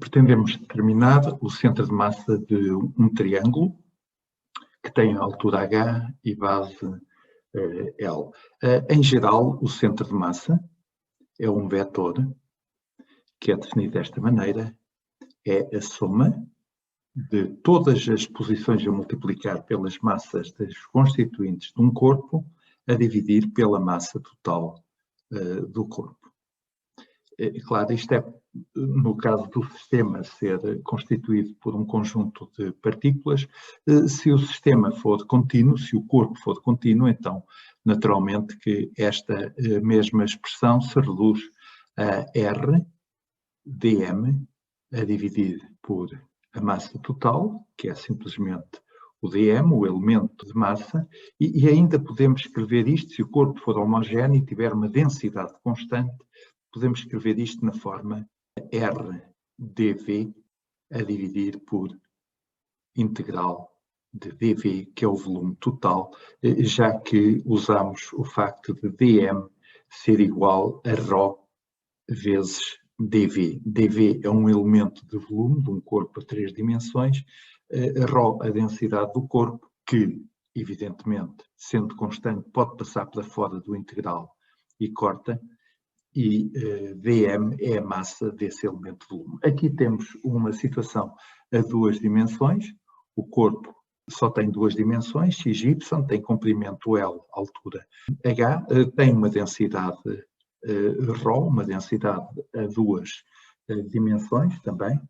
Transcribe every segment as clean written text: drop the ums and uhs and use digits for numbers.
Pretendemos determinar o centro de massa de um triângulo que tem altura H e base L. Em geral, o centro de massa é um vetor que é definido desta maneira: é a soma de todas as posições a multiplicar pelas massas das constituintes de um corpo a dividir pela massa total do corpo. Claro, isto é no caso do sistema ser constituído por um conjunto de partículas. Se o sistema for contínuo, se o corpo for contínuo, então naturalmente que esta mesma expressão se reduz a R dm a dividir por a massa total, que é simplesmente o dm, o elemento de massa, e ainda podemos escrever isto, se o corpo for homogéneo e tiver uma densidade constante, podemos escrever isto na forma R dV a dividir por integral de dV, que é o volume total, já que usamos o facto de dm ser igual a ρ vezes dV. dV é um elemento de volume de um corpo a 3 dimensões, ρ a densidade do corpo, que, evidentemente, sendo constante, pode passar para fora do integral e corta, e dm é a massa desse elemento de volume. Aqui temos uma situação a 2 dimensões. O corpo só tem 2 dimensões, x, y, tem comprimento L, altura H, tem uma densidade ρ, uma densidade a 2 dimensões também.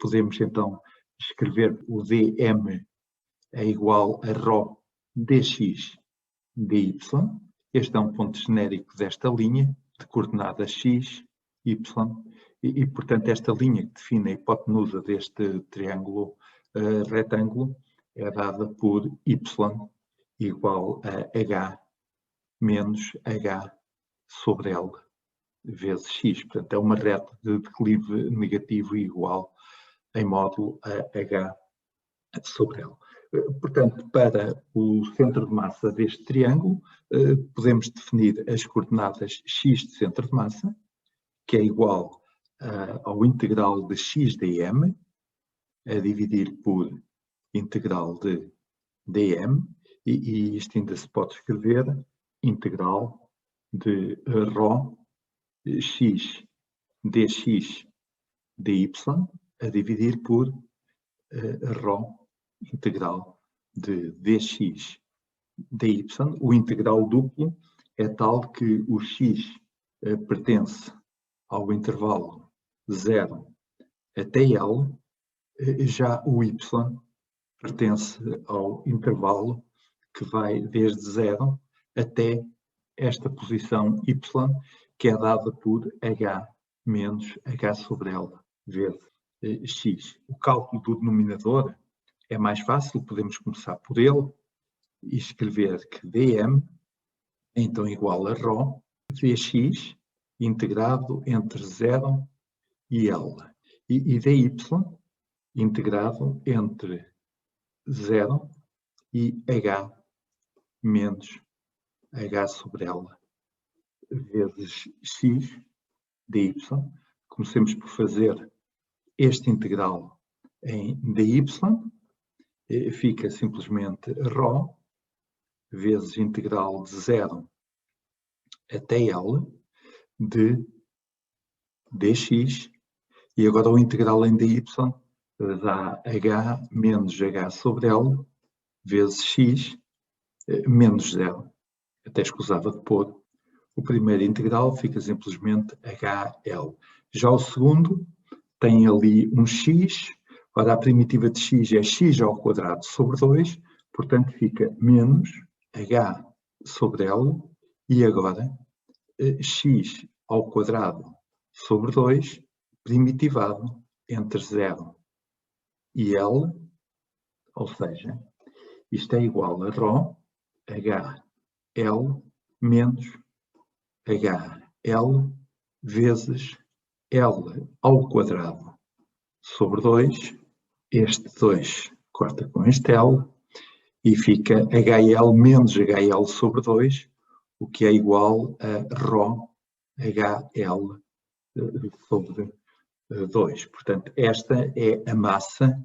Podemos então escrever o dm é igual a ρ dx dy. Este é um ponto genérico desta linha de coordenadas x, y, e portanto esta linha que define a hipotenusa deste triângulo retângulo é dada por y igual a h menos h sobre L vezes x. Portanto, é uma reta de declive negativo e igual em módulo a h sobre L. Portanto, para o centro de massa deste triângulo, podemos definir as coordenadas x de centro de massa, que é igual ao integral de x dm, a dividir por integral de dm, e isto ainda se pode escrever integral de ρ x dx dy, a dividir por ρ integral de dx dy. O integral duplo é tal que o x pertence ao intervalo 0 até L, já o y pertence ao intervalo que vai desde 0 até esta posição y, que é dada por h menos h sobre L vezes x. O cálculo do denominador é mais fácil, podemos começar por ele e escrever que dm é então igual a ρ dx integrado entre 0 e L, e dy integrado entre 0 e h menos h sobre L vezes x dy. Comecemos por fazer este integral em dy, fica simplesmente ρ vezes integral de 0 até L de dx, e agora o integral em dy dá h menos h sobre L vezes x menos 0. Até escusava de pôr. O primeiro integral fica simplesmente hl. Já o segundo tem ali um x. Ora, a primitiva de x é x ao quadrado sobre 2, portanto fica menos h sobre L, e agora x ao quadrado sobre 2, primitivado entre 0 e L, ou seja, isto é igual a ρ hl menos hl vezes L ao quadrado sobre 2, este 2 corta com este L, e fica hl menos hl sobre 2, o que é igual a ρ hl sobre 2. Portanto, esta é a massa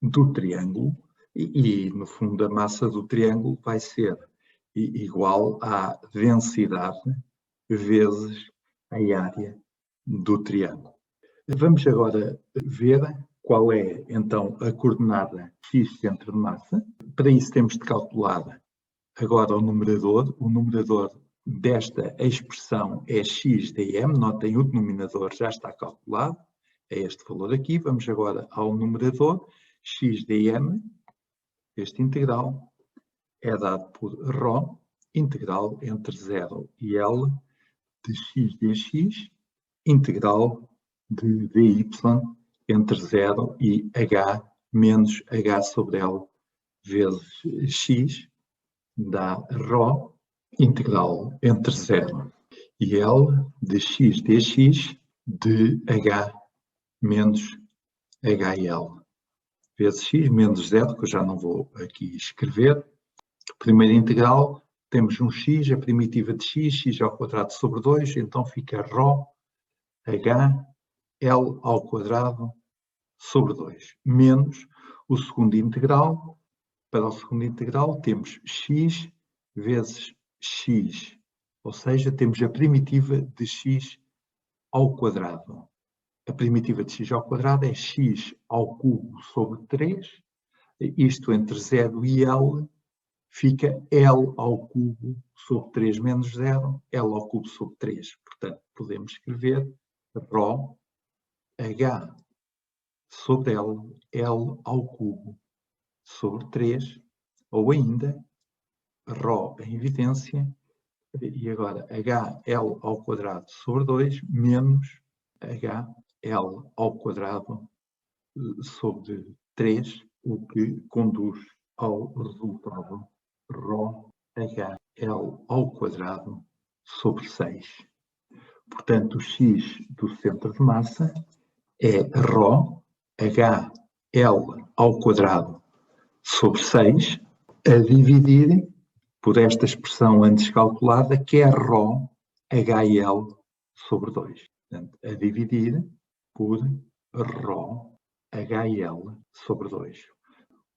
do triângulo e, no fundo, a massa do triângulo vai ser igual à densidade vezes a área do triângulo. Vamos agora ver qual é, então, a coordenada x centro de massa. Para isso temos de calcular agora o numerador. O numerador desta expressão é x dm. Notem, o denominador já está calculado. É este valor aqui. Vamos agora ao numerador. X dm, este integral, é dado por ρ, integral entre 0 e L de x dx, integral de dy entre 0 e h menos h sobre L vezes x, dá ρ, integral entre 0 e L de x dx de h menos hl vezes x menos 0, que eu já não vou aqui escrever. Primeira integral, temos um x, a primitiva de x ao quadrado sobre 2, então fica ρ, h, L ao quadrado sobre 2, menos o segundo integral. Para o segundo integral temos x vezes x, ou seja, temos a primitiva de x ao quadrado. A primitiva de x ao quadrado é x ao cubo sobre 3, isto entre 0 e L fica L ao cubo sobre 3 menos 0, L ao cubo sobre 3. Portanto, podemos escrever ρ, h sobre L, L ao cubo sobre 3, ou ainda ρ em evidência, e agora h, L ao quadrado sobre 2, menos h, L ao quadrado sobre 3, o que conduz ao resultado ρ, h, L ao quadrado sobre 6. Portanto, o x do centro de massa é ρ, h, L ao quadrado sobre 6, a dividir por esta expressão antes calculada, que é ρ, hl sobre 2. Portanto, a dividir por ρ, hl sobre 2.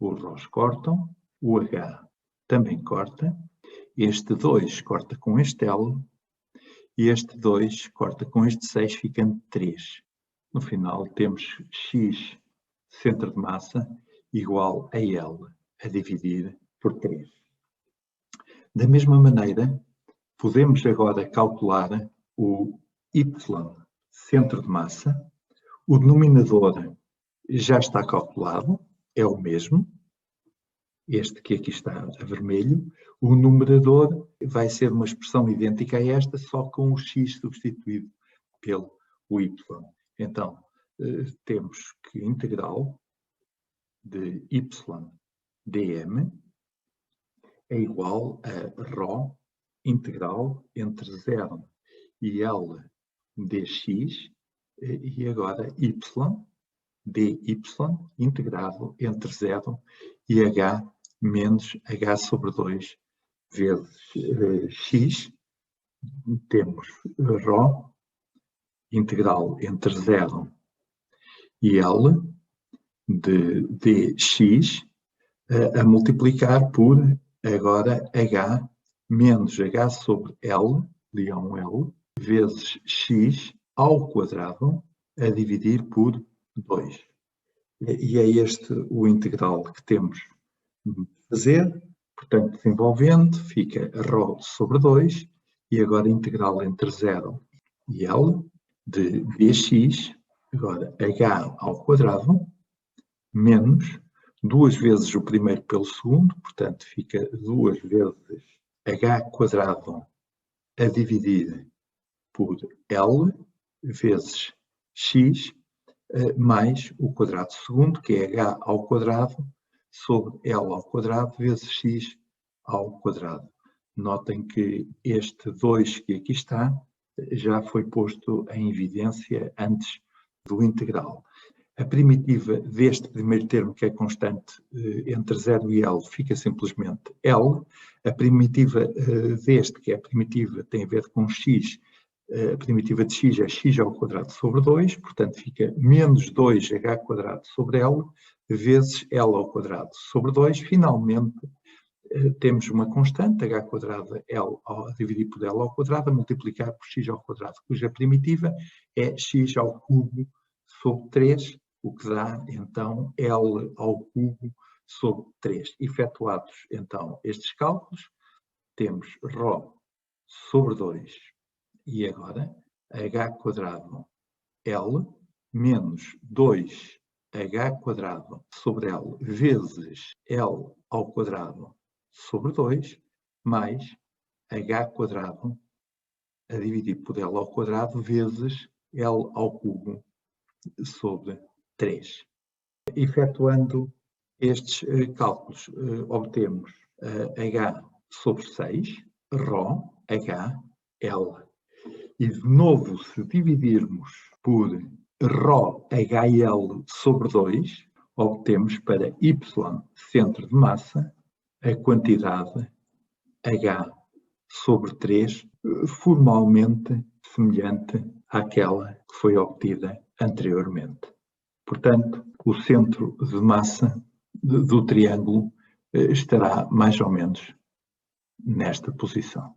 Os ρ's cortam, o h também corta, este 2 corta com este L, e este 2 corta com este 6, ficando 3. No final temos x centro de massa igual a L, a dividir por 3. Da mesma maneira, podemos agora calcular o y centro de massa. O denominador já está calculado, é o mesmo, este que aqui está a vermelho. O numerador vai ser uma expressão idêntica a esta, só com o x substituído pelo y. Então, temos que integral de y dm é igual a ρ, integral entre 0 e L dx, e agora y dy, integrado entre 0 e h menos h sobre 2 vezes x. Temos ρ, integral entre 0 e L de dx, a multiplicar por agora h menos h sobre L, leão L, vezes x ao quadrado, a dividir por 2. E é este o integral que temos de fazer. Portanto, desenvolvendo, fica ρ sobre 2, e agora integral entre 0 e L de dx, agora h ao quadrado, menos 2 vezes o primeiro pelo segundo, portanto fica 2 vezes h quadrado a dividir por L vezes x, mais o quadrado segundo, que é h ao quadrado, sobre L ao quadrado vezes x ao quadrado. Notem que este 2 que aqui está já foi posto em evidência antes do integral. A primitiva deste primeiro termo, que é constante entre 0 e L, fica simplesmente L. A primitiva deste, que é a primitiva, tem a ver com x, a primitiva de x é x ao quadrado sobre 2, portanto fica menos 2h² sobre L vezes L ao quadrado sobre 2. Finalmente, temos uma constante, h² L a dividir por L ao quadrado, a multiplicar por x ao quadrado, cuja primitiva é x ao cubo sobre 3, o que dá, então, L ao cubo sobre 3. Efetuados, então, estes cálculos, temos ρ sobre 2 e agora h² L menos 2h² sobre L vezes L ao quadrado sobre 2 mais h² a dividir por L ao quadrado vezes L ao cubo sobre 3. Efetuando estes cálculos, obtemos h sobre 6, ρ, h, L. E de novo, se dividirmos por ρ, HL sobre 2, obtemos para Y, centro de massa, a quantidade H sobre 3, formalmente semelhante àquela que foi obtida anteriormente. Portanto, o centro de massa do triângulo estará mais ou menos nesta posição.